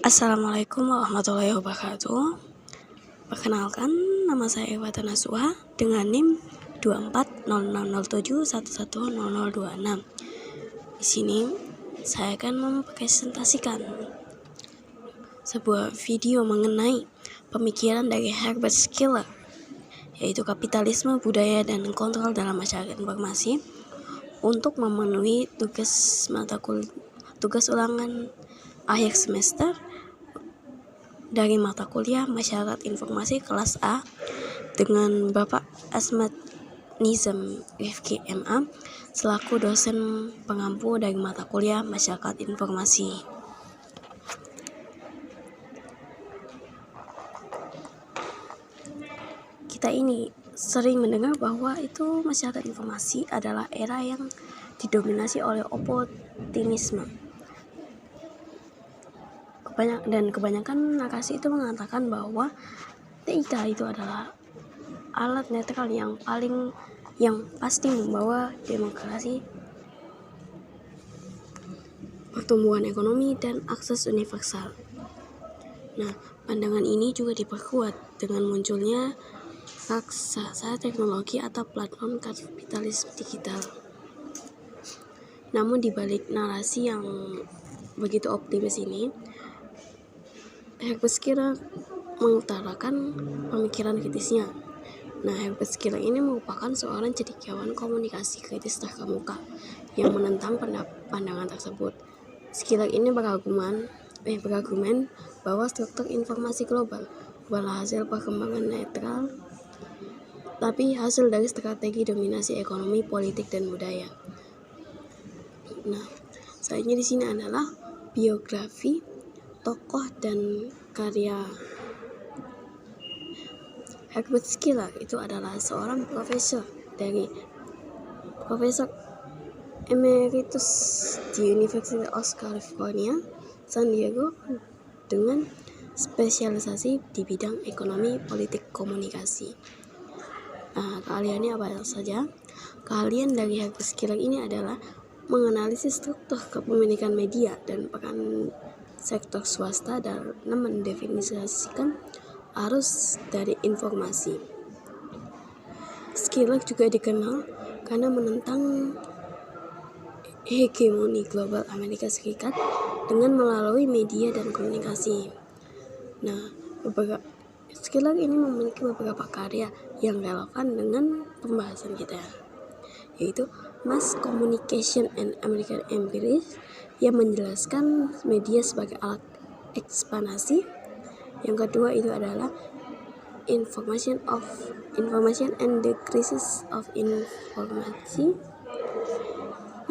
Assalamualaikum warahmatullahi wabarakatuh. Perkenalkan, nama saya Ewata Nasuha dengan NIM 240007110026. Di sini saya akan mempresentasikan sebuah video mengenai pemikiran dari Herbert Skyler, yaitu kapitalisme, budaya, dan kontrol dalam masyarakat informasi untuk memenuhi tugas ulangan akhir semester dari mata kuliah Masyarakat Informasi kelas A dengan Bapak Asmat Nizam Rifki MA selaku dosen pengampu dari mata kuliah Masyarakat Informasi. Kita ini sering mendengar bahwa itu masyarakat informasi adalah era yang didominasi oleh optimisme. Dan kebanyakan narasi itu mengatakan bahwa TIK itu adalah alat netral yang pasti membawa demokrasi, pertumbuhan ekonomi, dan akses universal. Nah, pandangan ini juga diperkuat dengan munculnya raksasa teknologi atau platform kapitalisme digital. Namun di balik narasi yang begitu optimis ini, Herbert Skyler mengutarakan pemikiran kritisnya. Nah, Herbert Skyler ini merupakan seorang cendekiawan komunikasi kritis terkemuka yang menentang pandangan tersebut. Skyler ini berargumen bahwa struktur informasi global bukanlah hasil perkembangan netral, tapi hasil dari strategi dominasi ekonomi, politik, dan budaya. Nah, selanjutnya di sini adalah biografi tokoh dan karya Herbert Skyler. Itu adalah seorang profesor emeritus di University of California, San Diego dengan spesialisasi di bidang ekonomi, politik, komunikasi. Nah, keahliannya apa saja? Keahlian dari Herbert Skyler ini adalah menganalisis struktur kepemilikan media dan peran sektor swasta dalam mendefinisikan arus dari informasi. Skyler juga dikenal karena menentang hegemoni global Amerika Serikat dengan melalui media dan komunikasi. Nah, Skyler ini memiliki beberapa karya yang relevan dengan pembahasan kita, yaitu Mass Communication and American Empires yang menjelaskan media sebagai alat ekspansi. Yang kedua itu adalah Information and the Crisis of Information,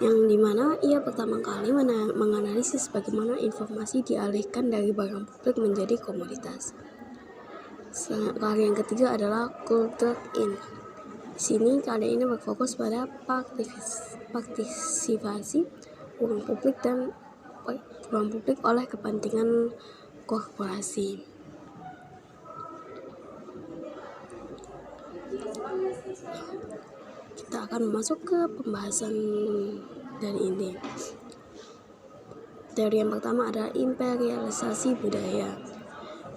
yang dimana ia pertama kali menganalisis bagaimana informasi dialihkan dari barang publik menjadi komoditas. Karya yang ketiga adalah Culture in. Di sini karya ini berfokus pada partisipasi ruang publik oleh kepentingan korporasi. Kita akan masuk ke pembahasan dari ini. Dari yang pertama adalah imperialisasi budaya.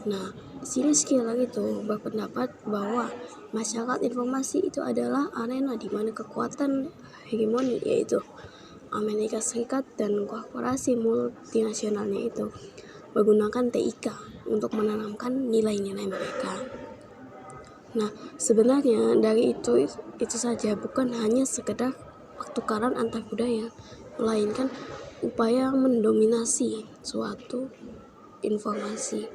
Nah, di sini Skyler itu berpendapat bahwa masyarakat informasi itu adalah arena di mana kekuatan hegemoni, yaitu Amerika Serikat dan korporasi multinasionalnya itu menggunakan TIK untuk menanamkan nilai-nilai mereka. Nah, sebenarnya dari itu saja bukan hanya sekedar pertukaran antar budaya, melainkan upaya mendominasi suatu informasi.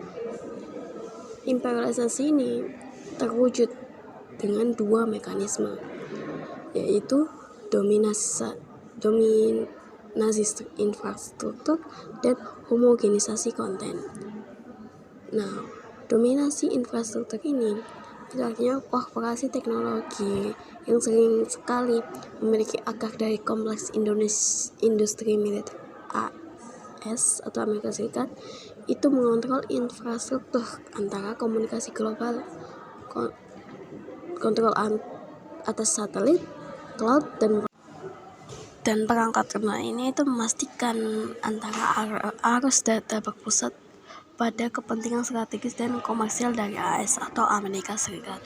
Imperialisasi ini terwujud dengan dua mekanisme, yaitu dominasi infrastruktur dan homogenisasi konten. Nah, dominasi infrastruktur ini artinya korporasi teknologi yang sering sekali memiliki akar dari kompleks industri militer AS atau Amerika Serikat itu mengontrol infrastruktur antara komunikasi global, kontrol atas satelit, cloud, dan perangkat lunak ini itu memastikan antara arus data berpusat pada kepentingan strategis dan komersial dari AS atau Amerika Serikat.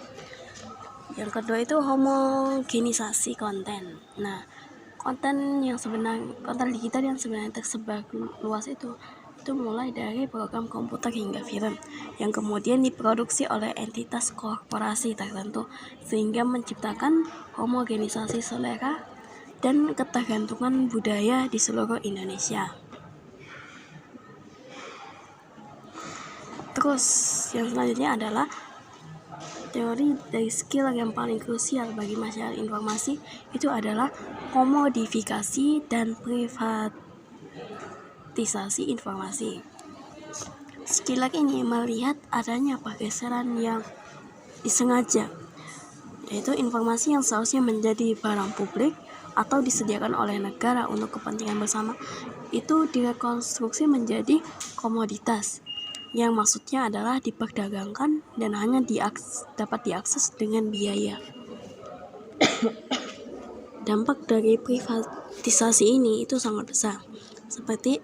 Yang kedua itu homogenisasi konten. Nah, konten digital yang sebenarnya tersebar luas itu mulai dari program komputer hingga film yang kemudian diproduksi oleh entitas korporasi tertentu sehingga menciptakan homogenisasi selera dan ketergantungan budaya di seluruh Indonesia. Terus yang selanjutnya adalah teori dari skill yang paling krusial bagi masyarakat informasi itu adalah komodifikasi dan privatisasi informasi. Skill ini melihat adanya pergeseran yang disengaja, yaitu informasi yang seharusnya menjadi barang publik atau disediakan oleh negara untuk kepentingan bersama itu direkonstruksi menjadi komoditas, yang maksudnya adalah diperdagangkan dan hanya dapat diakses dengan biaya. Dampak dari privatisasi ini itu sangat besar, seperti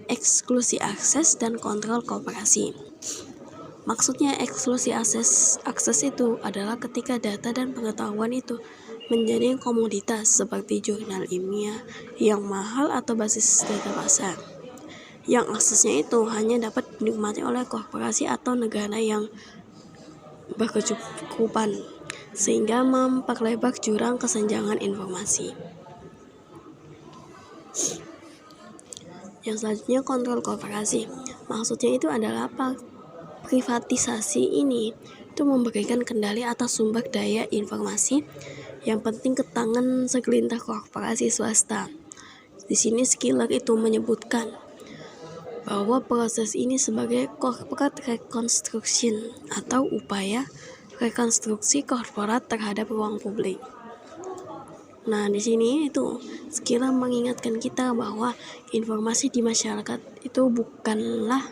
eksklusi akses dan kontrol korporasi. Maksudnya eksklusi akses itu adalah ketika data dan pengetahuan itu menjadi komoditas seperti jurnal ilmiah yang mahal atau basis data pasar, yang aksesnya itu hanya dapat dinikmati oleh korporasi atau negara yang berkecukupan, sehingga memperlebar jurang kesenjangan informasi. Yang selanjutnya kontrol korporasi. Maksudnya itu adalah privatisasi ini itu memberikan kendali atas sumber daya informasi yang penting ke tangan segelintir korporasi swasta. Di sini Skiller itu menyebutkan bahwa proses ini sebagai corporate reconstruction atau upaya rekonstruksi korporat terhadap ruang publik. Nah, di sini itu Skiller mengingatkan kita bahwa informasi di masyarakat itu bukanlah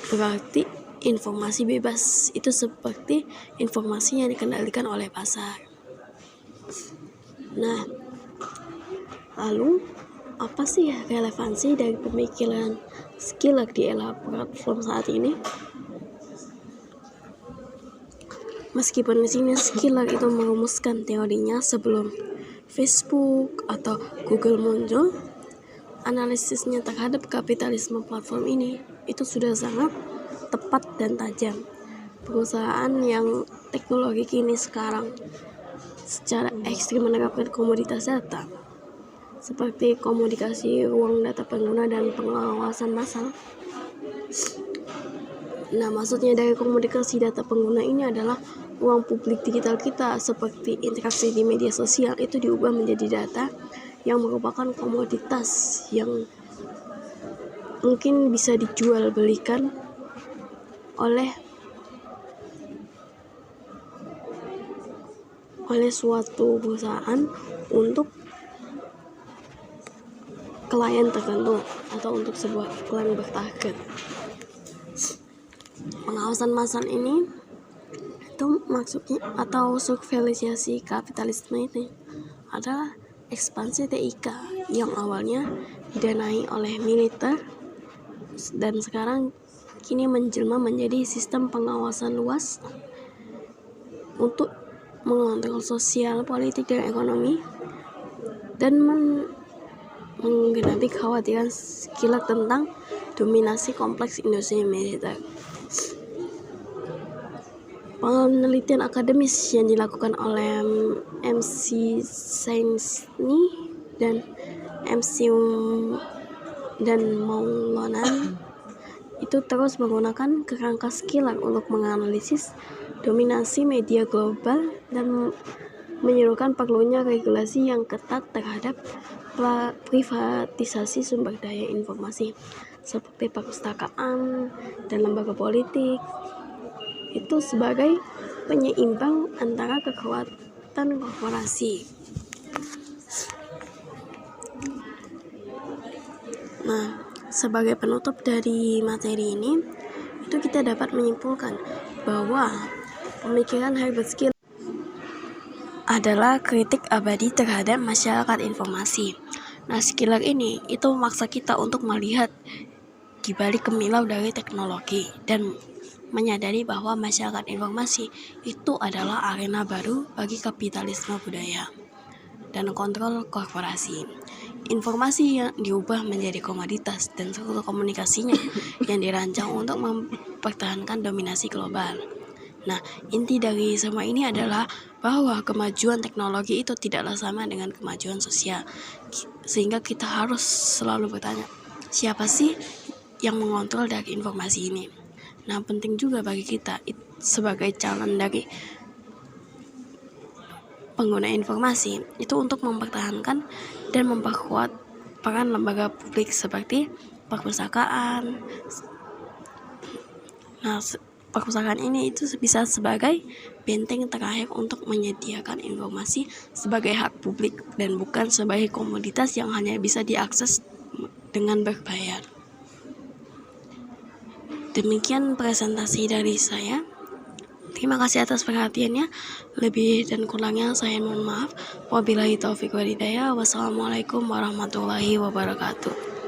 berarti informasi bebas, itu seperti informasi yang dikendalikan oleh pasar. Nah, lalu apa sih relevansi dari pemikiran Skiller di era platform saat ini? Meskipun di sini Skiller itu merumuskan teorinya sebelum Facebook atau Google muncul, analisisnya terhadap kapitalisme platform ini itu sudah sangat tepat dan tajam. Perusahaan yang teknologi kini sekarang secara ekstrim menerapkan komoditas data seperti komunikasi ruang data pengguna dan pengawasan massal. Nah, maksudnya dari komunikasi data pengguna ini adalah ruang publik digital kita seperti interaksi di media sosial itu diubah menjadi data yang merupakan komoditas yang mungkin bisa dijual belikan oleh suatu perusahaan untuk klien tertentu atau untuk sebuah iklan bertarget. Pengawasan massal ini itu maksudnya atau surveillance kapitalisme ini adalah ekspansi TIK yang awalnya didanai oleh militer dan sekarang kini menjelma menjadi sistem pengawasan luas untuk mengontrol sosial, politik, dan ekonomi, dan menggenapi kekhawatiran Skiller tentang dominasi kompleks industri militer. Penelitian akademis yang dilakukan oleh MC Sainsni dan MC dan Maulonan itu terus menggunakan kerangka Skiller untuk menganalisis dominasi media global dan menyerukan perlunya regulasi yang ketat terhadap privatisasi sumber daya informasi seperti perpustakaan dan lembaga politik itu sebagai penyeimbang antara kekuatan korporasi. Nah, sebagai penutup dari materi ini, itu kita dapat menyimpulkan bahwa pemikiran Herbert Skiller adalah kritik abadi terhadap masyarakat informasi. Nah, Skiller ini itu memaksa kita untuk melihat di balik kemilau dari teknologi dan menyadari bahwa masyarakat informasi itu adalah arena baru bagi kapitalisme budaya dan kontrol korporasi. Informasi yang diubah menjadi komoditas dan struktur komunikasinya yang dirancang untuk mempertahankan dominasi global. Nah, inti dari semua ini adalah bahwa kemajuan teknologi itu tidaklah sama dengan kemajuan sosial. Sehingga kita harus selalu bertanya, siapa sih yang mengontrol dari informasi ini? Nah, penting juga bagi kita sebagai calon dari pengguna informasi itu untuk mempertahankan dan memperkuat peran lembaga publik seperti perpustakaan. Nah, perpustakaan ini itu bisa sebagai benteng terakhir untuk menyediakan informasi sebagai hak publik dan bukan sebagai komoditas yang hanya bisa diakses dengan berbayar. Demikian presentasi dari saya. Terima kasih atas perhatiannya. Lebih dan kurangnya saya mohon maaf. Wabillahi taufiq wal hidayah. Wassalamualaikum warahmatullahi wabarakatuh.